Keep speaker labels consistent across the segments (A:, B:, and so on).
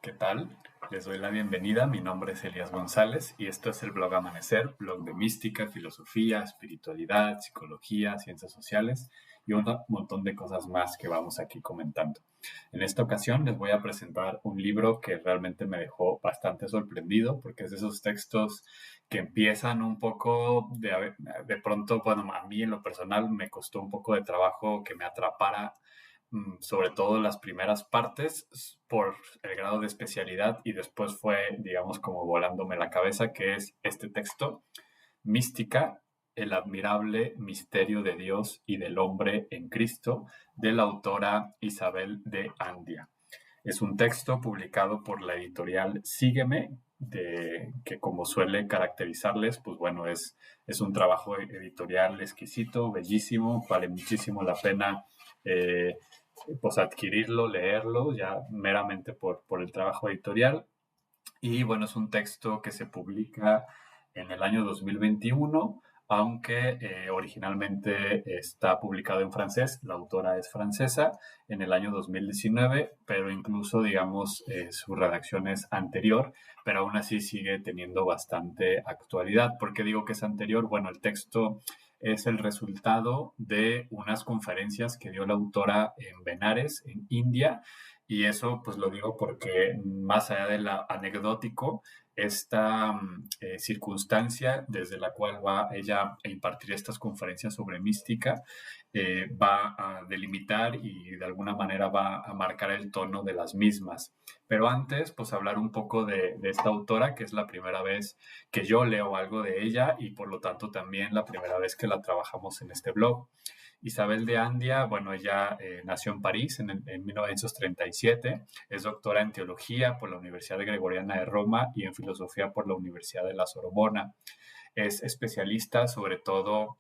A: ¿Qué tal? Les doy la bienvenida. Mi nombre es Elías González y esto es el blog Amanecer, blog de mística, filosofía, espiritualidad, psicología, ciencias sociales y un montón de cosas más que vamos aquí comentando. En esta ocasión les voy a presentar un libro que realmente me dejó bastante sorprendido porque es de esos textos que empiezan un poco de pronto, bueno, a mí en lo personal me costó un poco de trabajo que me atrapara, sobre todo las primeras partes por el grado de especialidad, y después fue, digamos, como volándome la cabeza, que es este texto: Mística, el admirable misterio de Dios y del hombre en Cristo, de la autora Isabel de Andia. Es un texto publicado por la editorial Sígueme, que como suele caracterizarles, pues bueno, es un trabajo editorial exquisito, bellísimo, vale muchísimo la pena pues adquirirlo, leerlo, ya meramente por el trabajo editorial. Y bueno, es un texto que se publica en el año 2021, aunque originalmente está publicado en francés. La autora es francesa, en el año 2019, pero incluso, digamos, su redacción es anterior, pero aún así sigue teniendo bastante actualidad. ¿Por qué digo que es anterior? Bueno, el texto es el resultado de unas conferencias que dio la autora en Benares, en India, y eso pues lo digo porque, más allá de lo anecdótico, esta circunstancia desde la cual va ella a impartir estas conferencias sobre mística, va a delimitar y de alguna manera va a marcar el tono de las mismas. Pero antes, pues hablar un poco de esta autora, que es la primera vez que yo leo algo de ella y por lo tanto también la primera vez que la trabajamos en este blog. Isabel de Andia, bueno, ella nació en París en 1937, es doctora en teología por la Universidad Gregoriana de Roma y en filosofía por la Universidad de la Sorbona. Es especialista sobre todo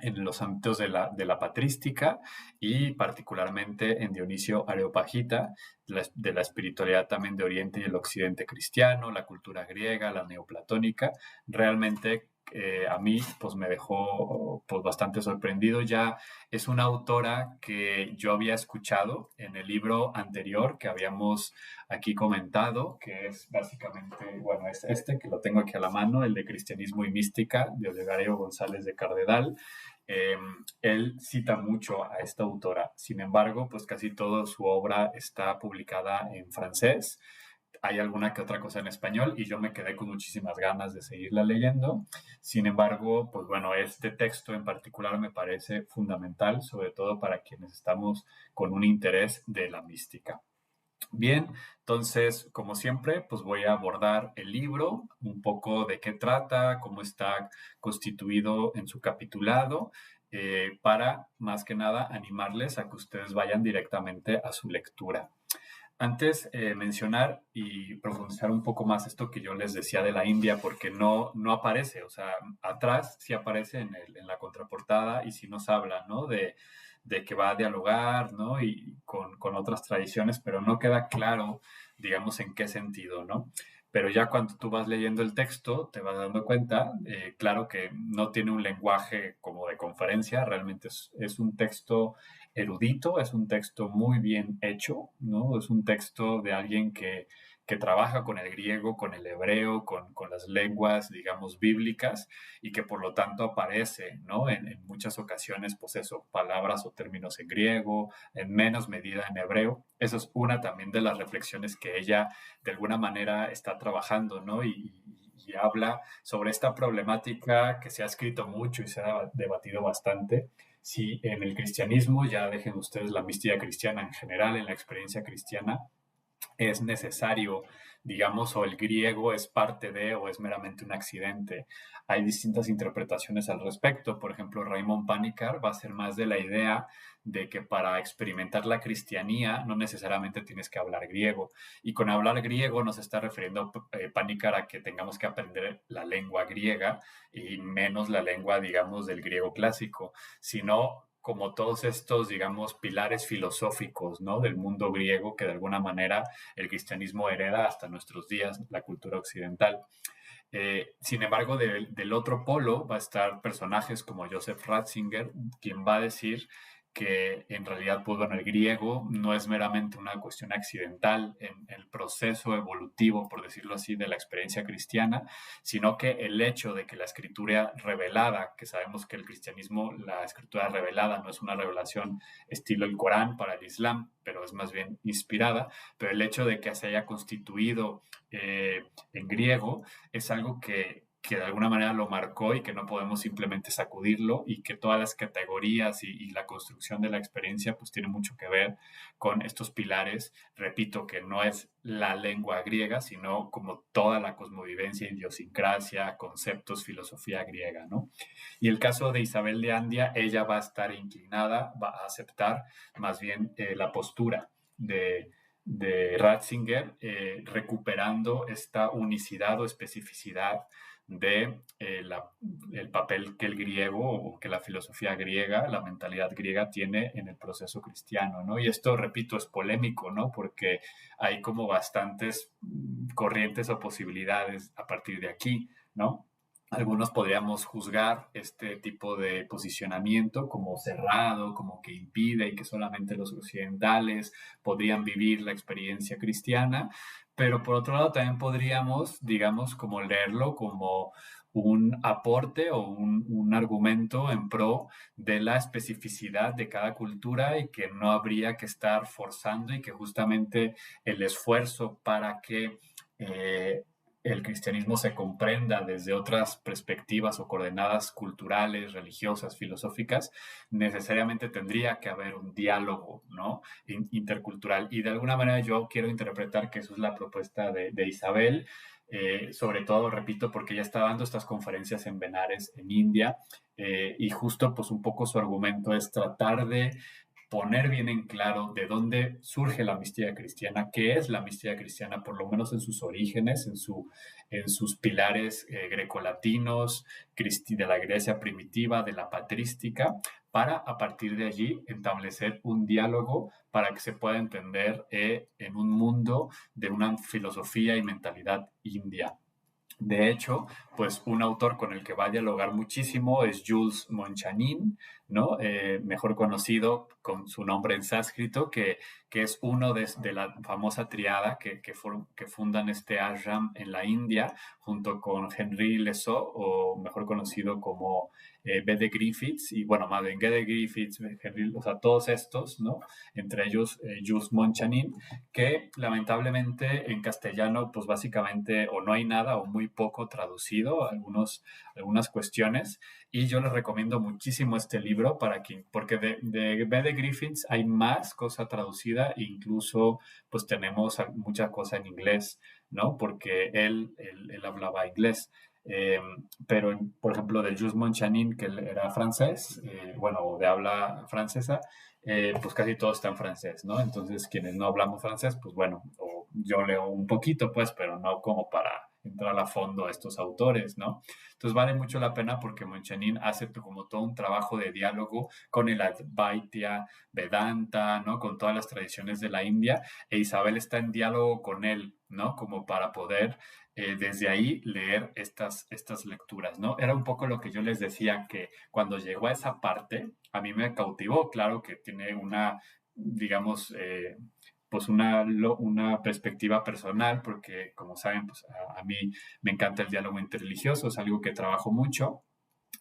A: en los ámbitos de la patrística y particularmente en Dionisio Areopagita, de la espiritualidad también de Oriente y el Occidente cristiano, la cultura griega, la neoplatónica. Realmente a mí pues me dejó pues bastante sorprendido. Ya es una autora que yo había escuchado en el libro anterior que habíamos aquí comentado, que es básicamente, bueno, es este que lo tengo aquí a la mano, el de Cristianismo y Mística, de Olegario González de Cardedal. eh, Él cita mucho a esta autora. Sin embargo, pues casi toda su obra está publicada en francés. Hay alguna que otra cosa en español y yo me quedé con muchísimas ganas de seguirla leyendo. Sin embargo, pues bueno, este texto en particular me parece fundamental, sobre todo para quienes estamos con un interés de la mística. Bien, entonces, como siempre, pues voy a abordar el libro, un poco de qué trata, cómo está constituido en su capitulado, para más que nada animarles a que ustedes vayan directamente a su lectura. Antes, mencionar y profundizar un poco más esto que yo les decía de la India, porque no aparece, o sea, atrás sí aparece en la contraportada y sí nos habla, ¿no? De que va a dialogar, ¿no? Y con otras tradiciones, pero no queda claro, digamos, en qué sentido, ¿no? Pero ya cuando tú vas leyendo el texto, te vas dando cuenta, claro que no tiene un lenguaje como de conferencia, realmente es un texto erudito, es un texto muy bien hecho, ¿no? Es un texto de alguien que trabaja con el griego, con el hebreo, con las lenguas, digamos, bíblicas, y que por lo tanto aparece, ¿no? En muchas ocasiones, pues eso, palabras o términos en griego, en menos medida en hebreo. Esa es una también de las reflexiones que ella de alguna manera está trabajando, ¿no? Y habla sobre esta problemática que se ha escrito mucho y se ha debatido bastante. Si en el cristianismo, ya dejen ustedes la mística cristiana en general, en la experiencia cristiana, es necesario, digamos, o el griego es parte de o es meramente un accidente. Hay distintas interpretaciones al respecto. Por ejemplo, Raymond Panikar va a ser más de la idea de que para experimentar la cristianía no necesariamente tienes que hablar griego. Y con hablar griego nos está refiriendo Panikar a que tengamos que aprender la lengua griega y menos la lengua, digamos, del griego clásico, sino como todos estos, digamos, pilares filosóficos, ¿no? Del mundo griego que de alguna manera el cristianismo hereda hasta nuestros días, la cultura occidental. Sin embargo, del otro polo va a estar personajes como Joseph Ratzinger, quien va a decir que en realidad, pues bueno, el griego no es meramente una cuestión accidental en el proceso evolutivo, por decirlo así, de la experiencia cristiana, sino que el hecho de que la escritura revelada, que sabemos que el cristianismo, la escritura revelada no es una revelación estilo el Corán para el Islam, pero es más bien inspirada, pero el hecho de que se haya constituido en griego es algo que de alguna manera lo marcó y que no podemos simplemente sacudirlo, y que todas las categorías y la construcción de la experiencia pues tiene mucho que ver con estos pilares. Repito que no es la lengua griega, sino como toda la cosmovivencia, idiosincrasia, conceptos, filosofía griega, ¿no? Y el caso de Isabel de Andia, ella va a estar inclinada, va a aceptar más bien la postura de Ratzinger, recuperando esta unicidad o especificidad de el papel que el griego o que la filosofía griega, la mentalidad griega tiene en el proceso cristiano, ¿no? Y esto, repito, es polémico, ¿no? Porque hay como bastantes corrientes o posibilidades a partir de aquí, ¿no? Algunos podríamos juzgar este tipo de posicionamiento como cerrado, como que impide y que solamente los occidentales podrían vivir la experiencia cristiana, pero por otro lado también podríamos, digamos, como leerlo como un aporte o un argumento en pro de la especificidad de cada cultura, y que no habría que estar forzando, y que justamente el esfuerzo para que el cristianismo se comprenda desde otras perspectivas o coordenadas culturales, religiosas, filosóficas, necesariamente tendría que haber un diálogo, ¿no? Intercultural. Y de alguna manera yo quiero interpretar que eso es la propuesta de Isabel, sobre todo, repito, porque ella está dando estas conferencias en Benares, en India, y justo pues un poco su argumento es tratar de poner bien en claro de dónde surge la mística cristiana, qué es la mística cristiana, por lo menos en sus orígenes, en sus pilares grecolatinos, de la Grecia primitiva, de la patrística, para a partir de allí establecer un diálogo para que se pueda entender en un mundo de una filosofía y mentalidad india. De hecho, pues un autor con el que va a dialogar muchísimo es Jules Monchanin, ¿no? Mejor conocido con su nombre en sánscrito, que es uno de la famosa triada que fundan este ashram en la India, junto con Henry Lesso, o mejor conocido como B.D. Griffiths, y bueno, más bien G.D. Griffiths, Henry, o sea, todos estos, ¿no? Entre ellos Jules Monchanin, que lamentablemente en castellano, pues básicamente o no hay nada o muy poco traducido, algunas cuestiones, y yo les recomiendo muchísimo este libro porque de B. de Griffiths hay más cosa traducida, e incluso pues tenemos mucha cosa en inglés, ¿no? Porque él hablaba inglés. Eh, pero, por ejemplo, de Jules Monchanin, que él era francés, bueno, de habla francesa, pues casi todo está en francés, ¿no? Entonces, quienes no hablamos francés, pues bueno, o yo leo un poquito, pues, pero no como para entrar a fondo a estos autores, ¿no? Entonces vale mucho la pena porque Monchanin hace como todo un trabajo de diálogo con el Advaita, Vedanta, ¿no? Con todas las tradiciones de la India, e Isabel está en diálogo con él, ¿no? Como para poder desde ahí leer estas lecturas, ¿no? Era un poco lo que yo les decía, que cuando llegó a esa parte, a mí me cautivó. Claro que tiene una, digamos, pues una perspectiva personal, porque como saben, pues a mí me encanta el diálogo interreligioso, es algo que trabajo mucho.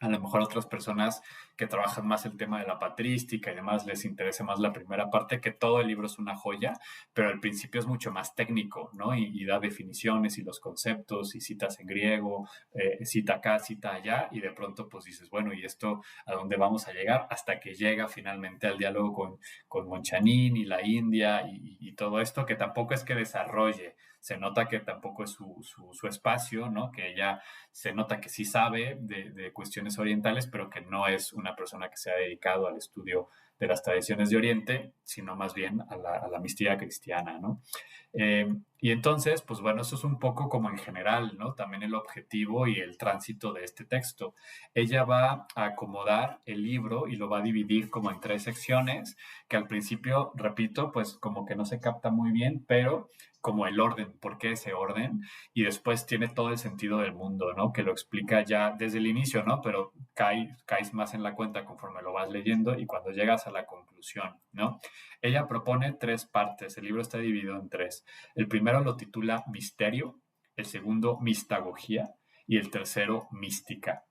A: A lo mejor otras personas que trabajan más el tema de la patrística y demás les interesa más la primera parte, que todo el libro es una joya, pero al principio es mucho más técnico, ¿no? Y da definiciones y los conceptos y citas en griego, cita acá, cita allá, y de pronto pues dices, bueno, ¿y esto a dónde vamos a llegar? Hasta que llega finalmente al diálogo con Monchanin y la India y todo esto, que tampoco es que desarrolle, se nota que tampoco es su espacio, ¿no? Que ella se nota que sí sabe de cuestiones orientales, pero que no es una persona que se ha dedicado al estudio de las tradiciones de Oriente, sino más bien a la mística cristiana, ¿no? Y entonces, pues bueno, eso es un poco como en general, ¿no? También el objetivo y el tránsito de este texto. Ella va a acomodar el libro y lo va a dividir como en 3 secciones, que al principio, repito, pues como que no se capta muy bien, pero como el orden, ¿por qué ese orden? Y después tiene todo el sentido del mundo, ¿no? Que lo explica ya desde el inicio, ¿no? Pero caes más en la cuenta conforme lo vas leyendo, y cuando llegas llegas a la conclusión, ¿no? Ella propone 3 partes, el libro está dividido en 3. El primero lo titula Misterio, el segundo Mistagogía y el tercero Mística.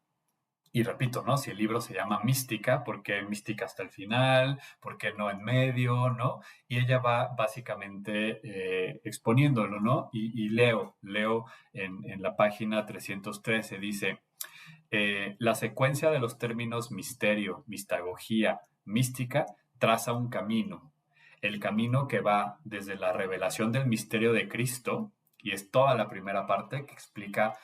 A: Y repito, ¿no? Si el libro se llama Mística, ¿por qué mística hasta el final? ¿Por qué no en medio? ¿No? Y ella va básicamente exponiéndolo, ¿no? Y leo en la página 313, dice, la secuencia de los términos misterio, mistagogía, mística, traza un camino. El camino que va desde la revelación del misterio de Cristo, y es toda la primera parte que explica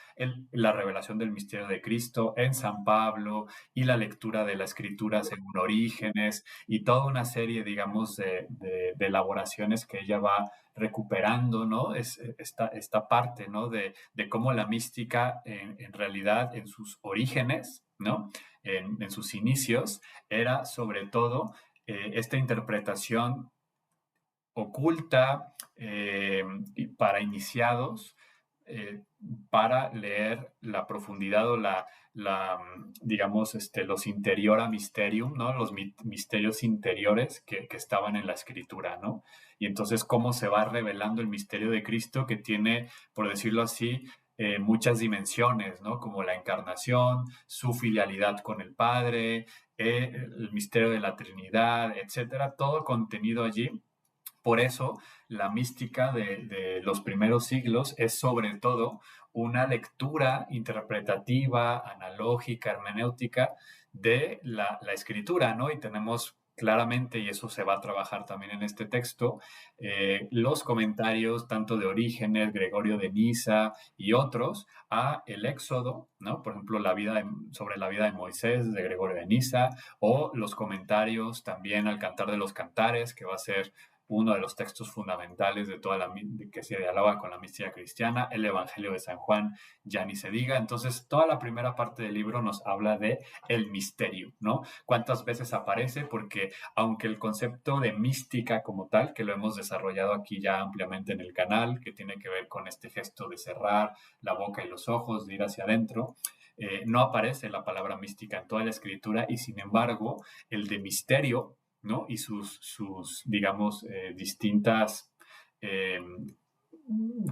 A: la revelación del misterio de Cristo en San Pablo y la lectura de la escritura según Orígenes y toda una serie, digamos, de elaboraciones que ella va recuperando, ¿no? Es esta parte, ¿no? De cómo la mística en realidad en sus orígenes, ¿no? En sus inicios, era sobre todo esta interpretación oculta para iniciados, eh, para leer la profundidad o digamos, los interiora mysterium, ¿no? Los misterios interiores que estaban en la escritura, ¿no? Y entonces cómo se va revelando el misterio de Cristo que tiene, por decirlo así, muchas dimensiones, ¿no? Como la encarnación, su filialidad con el Padre, el misterio de la Trinidad, etcétera, todo contenido allí. Por eso, la mística de los primeros siglos es sobre todo una lectura interpretativa, analógica, hermenéutica de la escritura, ¿no? Y tenemos claramente, y eso se va a trabajar también en este texto, los comentarios tanto de Orígenes, Gregorio de Nisa y otros a el Éxodo, ¿no? Por ejemplo, sobre la vida de Moisés de Gregorio de Nisa, o los comentarios también al Cantar de los Cantares, que va a ser uno de los textos fundamentales de que se dialoga con la mística cristiana, el Evangelio de San Juan, ya ni se diga. Entonces, toda la primera parte del libro nos habla de el misterio, ¿no? ¿Cuántas veces aparece? Porque aunque el concepto de mística como tal, que lo hemos desarrollado aquí ya ampliamente en el canal, que tiene que ver con este gesto de cerrar la boca y los ojos, de ir hacia adentro, no aparece la palabra mística en toda la escritura y sin embargo, el de misterio, ¿no? Y sus digamos, distintas eh,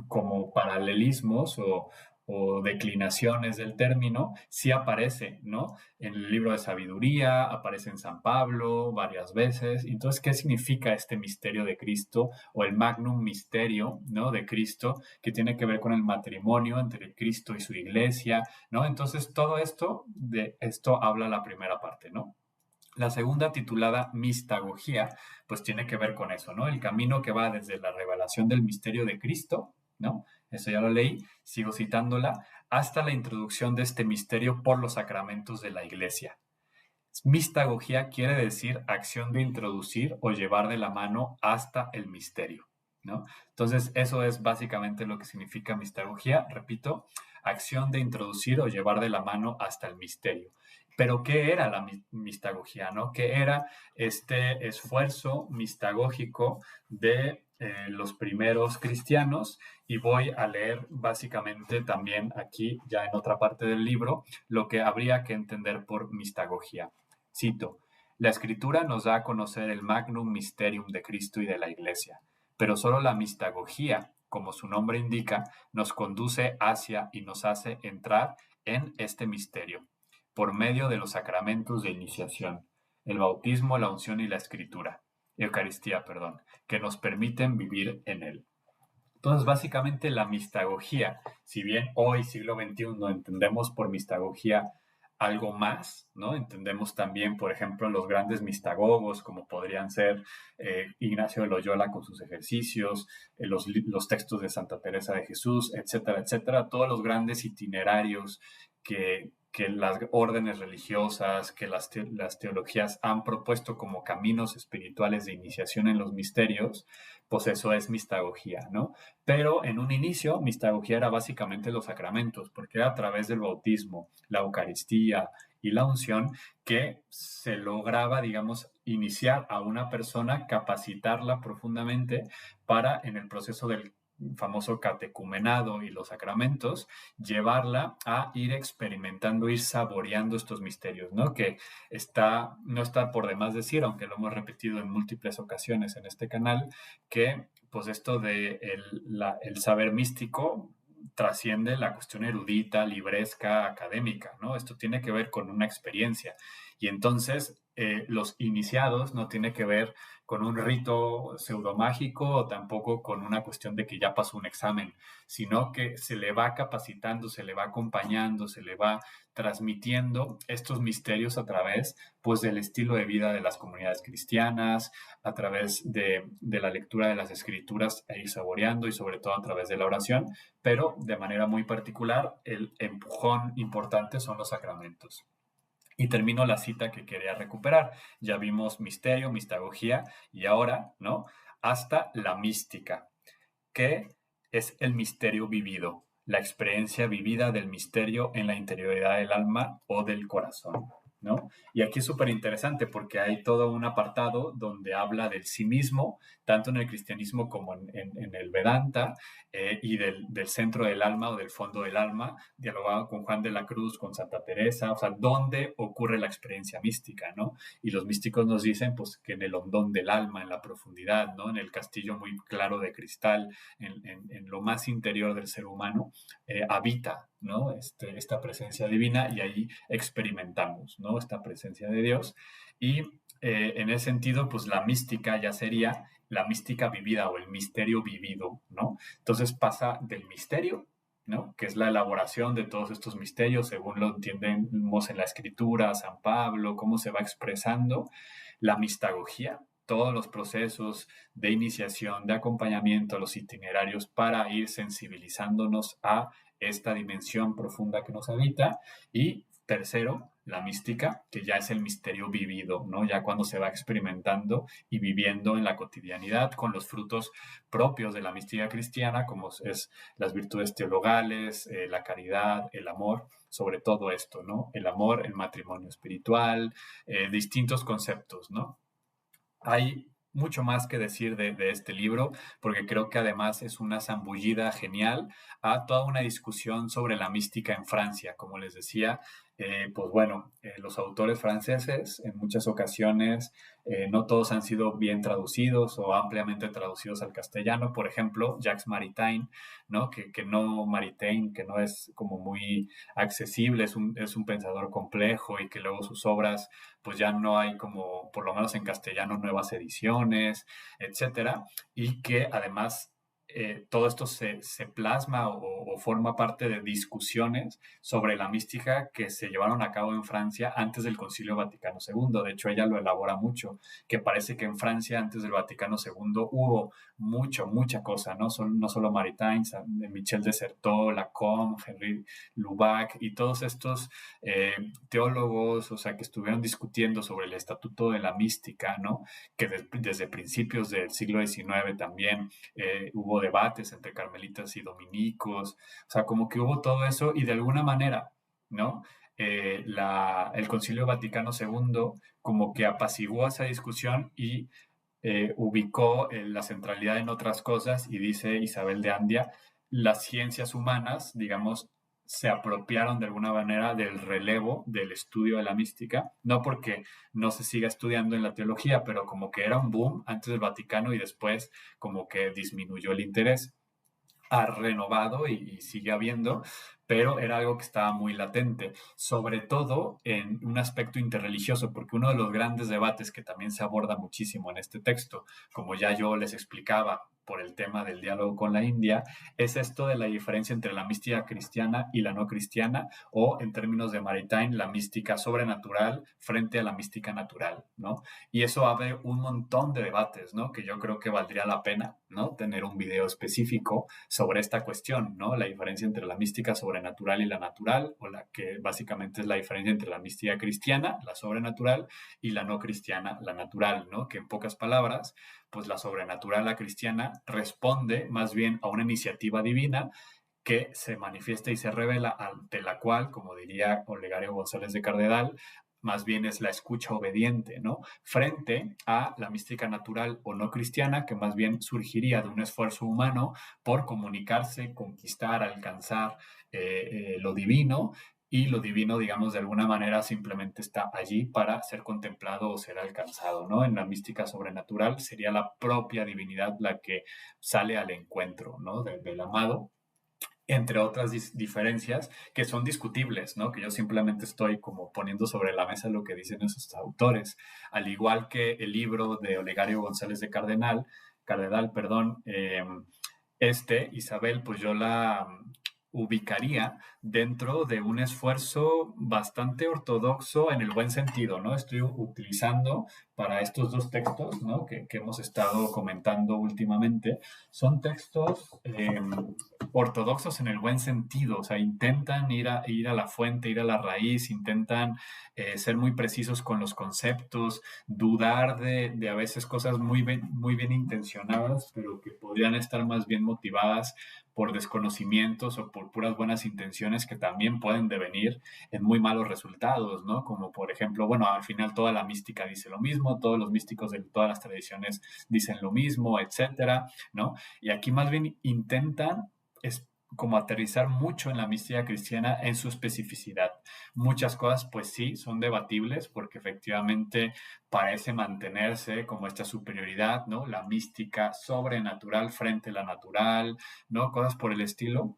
A: como paralelismos o declinaciones del término, sí aparece, ¿no? En el libro de sabiduría, aparece en San Pablo varias veces. Entonces, ¿qué significa este misterio de Cristo o el magnum misterio, ¿no? De Cristo, que tiene que ver con el matrimonio entre Cristo y su iglesia, ¿no? Entonces, todo de esto habla la primera parte, ¿no? La segunda, titulada Mistagogía, pues tiene que ver con eso, ¿no? El camino que va desde la revelación del misterio de Cristo, ¿no? Eso ya lo leí, sigo citándola, hasta la introducción de este misterio por los sacramentos de la Iglesia. Mistagogía quiere decir acción de introducir o llevar de la mano hasta el misterio, ¿no? Entonces, eso es básicamente lo que significa mistagogía. Repito, acción de introducir o llevar de la mano hasta el misterio. Pero, ¿qué era la mistagogía, no? ¿Qué era este esfuerzo mistagógico de los primeros cristianos? Y voy a leer básicamente también aquí, ya en otra parte del libro, lo que habría que entender por mistagogía. Cito, la escritura nos da a conocer el magnum mysterium de Cristo y de la Iglesia, pero solo la mistagogía, como su nombre indica, nos conduce hacia y nos hace entrar en este misterio, por medio de los sacramentos de iniciación, el bautismo, la unción y la Eucaristía, que nos permiten vivir en él. Entonces, básicamente la mistagogía, si bien hoy, siglo XXI, entendemos por mistagogía algo más, ¿no? Entendemos también, por ejemplo, los grandes mistagogos, como podrían ser Ignacio de Loyola con sus ejercicios, los textos de Santa Teresa de Jesús, etcétera, etcétera, todos los grandes itinerarios que las órdenes religiosas, que las teologías han propuesto como caminos espirituales de iniciación en los misterios, pues eso es mistagogía, ¿no? Pero en un inicio, mistagogía era básicamente los sacramentos, porque era a través del bautismo, la Eucaristía y la unción que se lograba, digamos, iniciar a una persona, capacitarla profundamente para, en el proceso del famoso catecumenado y los sacramentos, llevarla a ir experimentando, ir saboreando estos misterios, ¿no? Que no está por demás decir, aunque lo hemos repetido en múltiples ocasiones en este canal, que pues esto de el saber místico trasciende la cuestión erudita, libresca, académica, ¿no? Esto tiene que ver con una experiencia. Y entonces los iniciados no tiene que ver con un rito pseudomágico o tampoco con una cuestión de que ya pasó un examen, sino que se le va capacitando, se le va acompañando, se le va transmitiendo estos misterios a través pues del estilo de vida de las comunidades cristianas, a través de la lectura de las escrituras e ir saboreando y sobre todo a través de la oración, pero de manera muy particular el empujón importante son los sacramentos. Y termino la cita que quería recuperar. Ya vimos misterio, mistagogía y ahora, ¿no? Hasta la mística, que es el misterio vivido, la experiencia vivida del misterio en la interioridad del alma o del corazón, ¿no? Y aquí es súper interesante porque hay todo un apartado donde habla del sí mismo, tanto en el cristianismo como en el Vedanta, y del centro del alma o del fondo del alma, dialogado con Juan de la Cruz, con Santa Teresa, o sea, dónde ocurre la experiencia mística, ¿no? Y los místicos nos dicen, pues, que en el hondón del alma, en la profundidad, ¿no? En el castillo muy claro de cristal, en lo más interior del ser humano, habita, ¿no? Esta presencia divina y ahí experimentamos, ¿no? Esta presencia de Dios. Y en ese sentido, pues la mística ya sería la mística vivida o el misterio vivido, ¿no? Entonces pasa del misterio, ¿no? Que es la elaboración de todos estos misterios, según lo entendemos en la escritura, San Pablo, cómo se va expresando, la mistagogía, todos los procesos de iniciación, de acompañamiento, los itinerarios para ir sensibilizándonos a esta dimensión profunda que nos habita. Y tercero, la mística, que ya es el misterio vivido, ¿no? Ya cuando se va experimentando y viviendo en la cotidianidad con los frutos propios de la mística cristiana, como es las virtudes teologales, la caridad, el amor, sobre todo esto, ¿no? El amor, el matrimonio espiritual, distintos conceptos, ¿no? Hay mucho más que decir de este libro, porque creo que además es una zambullida genial a toda una discusión sobre la mística en Francia. Como les decía, pues bueno, los autores franceses en muchas ocasiones no todos han sido bien traducidos o ampliamente traducidos al castellano. Por ejemplo, Jacques Maritain, ¿no? Que no Maritain, que no es como muy accesible, es un pensador complejo y que luego sus obras pues ya no hay como, por lo menos en castellano, nuevas ediciones, etcétera, y que además todo esto se plasma o forma parte de discusiones sobre la mística que se llevaron a cabo en Francia antes del Concilio Vaticano II. De hecho, ella lo elabora mucho, que parece que en Francia antes del Vaticano II hubo mucha cosa, ¿no? No solo Maritain, Michel de Certeau, Lacombe, Henri Lubac y todos estos teólogos, o sea, que estuvieron discutiendo sobre el estatuto de la mística, ¿no? Que desde principios del siglo XIX también hubo debates entre carmelitas y dominicos, o sea, como que hubo todo eso y de alguna manera, ¿no? El Concilio Vaticano II como que apaciguó esa discusión y ubicó la centralidad en otras cosas y dice Isabel de Andia, las ciencias humanas, digamos, se apropiaron de alguna manera del relevo del estudio de la mística, no porque no se siga estudiando en la teología, pero como que era un boom antes del Vaticano y después como que disminuyó el interés. Ha renovado y sigue habiendo, pero era algo que estaba muy latente, sobre todo en un aspecto interreligioso, porque uno de los grandes debates que también se aborda muchísimo en este texto, como ya yo les explicaba por el tema del diálogo con la India, es esto de la diferencia entre la mística cristiana y la no cristiana, o en términos de Maritain, la mística sobrenatural frente a la mística natural, ¿no? Y eso abre un montón de debates, ¿no? Que yo creo que valdría la pena, ¿no? Tener un video específico sobre esta cuestión, ¿no? La diferencia entre la mística sobrenatural y la natural, o la que básicamente es la diferencia entre la mística cristiana, la sobrenatural, y la no cristiana, la natural, ¿no? Que en pocas palabras, pues la sobrenatural, la cristiana, responde más bien a una iniciativa divina que se manifiesta y se revela, ante la cual, como diría Olegario González de Cardenal, más bien es la escucha obediente, ¿no? Frente a la mística natural o no cristiana, que más bien surgiría de un esfuerzo humano por comunicarse, conquistar, alcanzar lo divino, y lo divino, digamos, de alguna manera simplemente está allí para ser contemplado o ser alcanzado, ¿no? En la mística sobrenatural sería la propia divinidad la que sale al encuentro, ¿no? Del amado, entre otras diferencias que son discutibles, ¿no? Que yo simplemente estoy como poniendo sobre la mesa lo que dicen esos autores, al igual que el libro de Olegario González de Cardenal, perdón, Isabel, pues yo la ubicaría dentro de un esfuerzo bastante ortodoxo en el buen sentido, ¿no? Estoy utilizando para estos dos textos, ¿no? que hemos estado comentando últimamente, son textos ortodoxos en el buen sentido, o sea, intentan ir a la fuente, ir a la raíz, intentan ser muy precisos con los conceptos, dudar de a veces cosas muy bien intencionadas, pero que podrían estar más bien motivadas por desconocimientos o por puras buenas intenciones que también pueden devenir en muy malos resultados, ¿no? Como por ejemplo, bueno, al final toda la mística dice lo mismo, todos los místicos de todas las tradiciones dicen lo mismo, etcétera, ¿no? Y aquí más bien intentan como aterrizar mucho en la mística cristiana en su especificidad. Muchas cosas, pues sí, son debatibles porque efectivamente parece mantenerse como esta superioridad, ¿no? La mística sobrenatural frente a la natural, ¿no? Cosas por el estilo.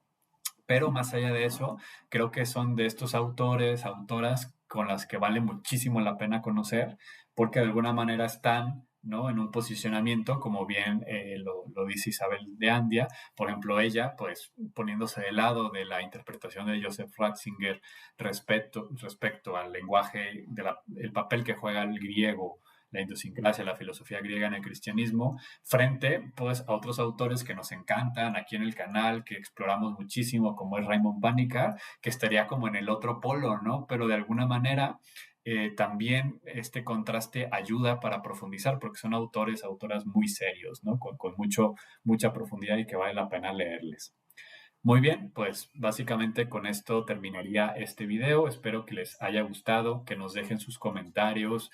A: Pero más allá de eso, creo que son de estos autores, autoras con las que vale muchísimo la pena conocer, porque de alguna manera están, ¿no? En un posicionamiento, como bien lo dice Isabel de Andia, por ejemplo, ella, pues poniéndose de lado de la interpretación de Joseph Ratzinger respecto al lenguaje, el papel que juega el griego, la idiosincrasia, la filosofía griega en el cristianismo, frente pues a otros autores que nos encantan aquí en el canal, que exploramos muchísimo, como es Raymond Panikar, que estaría como en el otro polo, ¿no? Pero de alguna manera también este contraste ayuda para profundizar, porque son autoras muy serios, ¿no? Con mucha profundidad y que vale la pena leerles. Muy bien, pues básicamente con esto terminaría este video. Espero que les haya gustado, que nos dejen sus comentarios,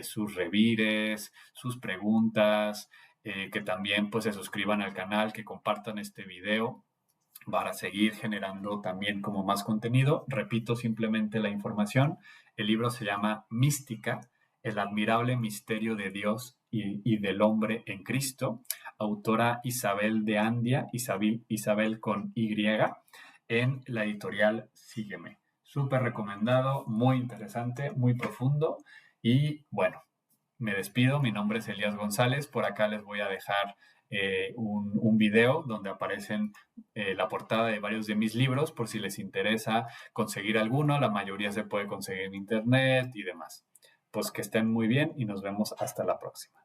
A: sus revires, sus preguntas, que también pues se suscriban al canal, que compartan este video para seguir generando también como más contenido. Repito simplemente la información. El libro se llama Mística, el admirable misterio de Dios y del hombre en Cristo, autora Isabel de Andia, Isabel con Y, en la editorial Sígueme. Súper recomendado, muy interesante, muy profundo. Y bueno, me despido. Mi nombre es Elías González. Por acá les voy a dejar un video donde aparecen la portada de varios de mis libros, por si les interesa conseguir alguno. La mayoría se puede conseguir en internet y demás. Pues que estén muy bien y nos vemos hasta la próxima.